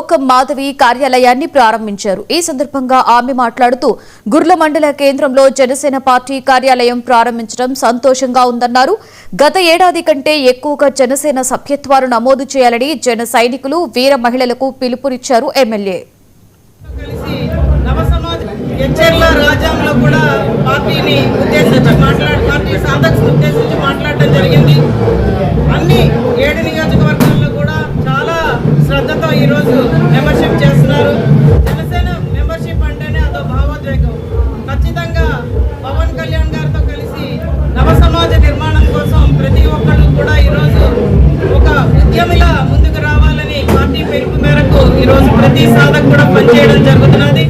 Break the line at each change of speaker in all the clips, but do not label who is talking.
లోకం మాధవి కార్యాలయాన్ని ప్రారంభించారు. ఈ సందర్భంగా ఆమె మాట్లాడుతూ గుర్ల మండల కేంద్రంలో జనసేన పార్టీ కార్యాలయం ప్రారంభించడం సంతోషంగా ఉందన్నారు. గత ఏడాది కంటే ఎక్కువగా జనసేన సభ్యత్వాలు నమోదు చేయాలని జన సైనికులు, వీర మహిళలకు పిలుపునిచ్చారు ఎమ్మెల్యే.
ఎచ్చెర్ల రాజ్యాంగంలో కూడా పార్టీని ఉద్దేశించి పార్టీ సాధకులను ఉద్దేశించి మాట్లాడటం జరిగింది. అన్ని 7 నియోజకవర్గాల్లో కూడా చాలా శ్రద్ధతో ఈరోజు మెంబర్షిప్ చేస్తున్నారు. జనసేన మెంబర్షిప్ అంటేనే అదో భావోద్వేగం. ఖచ్చితంగా పవన్ కళ్యాణ్ గారితో కలిసి నవ సమాజ నిర్మాణం కోసం ప్రతి ఒక్కళ్ళు కూడా ఈరోజు ఒక ఉద్యమిలా ముందుకు రావాలని పార్టీ పిలుపు మేరకు ఈరోజు ప్రతి సాధకు కూడా పనిచేయడం జరుగుతున్నది.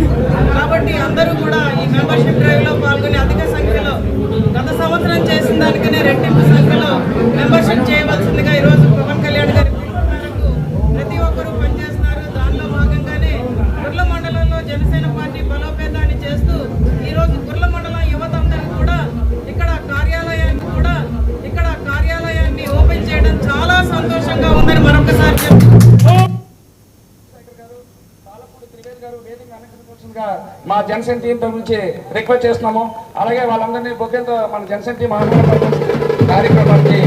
కాబట్టి అందరూ కూడా ఈ మెంబర్షిప్ డ్రైవ్ లో పాల్గొని అధిక సంఖ్యలో గత సంవత్సరం చేసిన దానికనే రెట్టింపు సంఖ్యలో మెంబర్షిప్ చేయవలసిందిగా ఈరోజు పవన్ కళ్యాణ్ గారి పిలుపు మేరకు ప్రతి ఒక్కరూ పనిచేస్తున్నారు. దానిలో భాగంగానే గుర్ల మండలంలో జనసేన పార్టీ బలోపేతాన్ని చేస్తూ ఈరోజు గుర్ల మండలం యువత అందరూ కూడా ఇక్కడ కార్యాలయాన్ని ఓపెన్ చేయడం చాలా సంతోషంగా ఉందని మరొకసారి
మా జనసేన టీం నుంచి రిక్వెస్ట్ చేస్తున్నాము. అలాగే వాళ్ళందరినీ బొకేతో మన జనసేన టీం కార్యక్రమానికి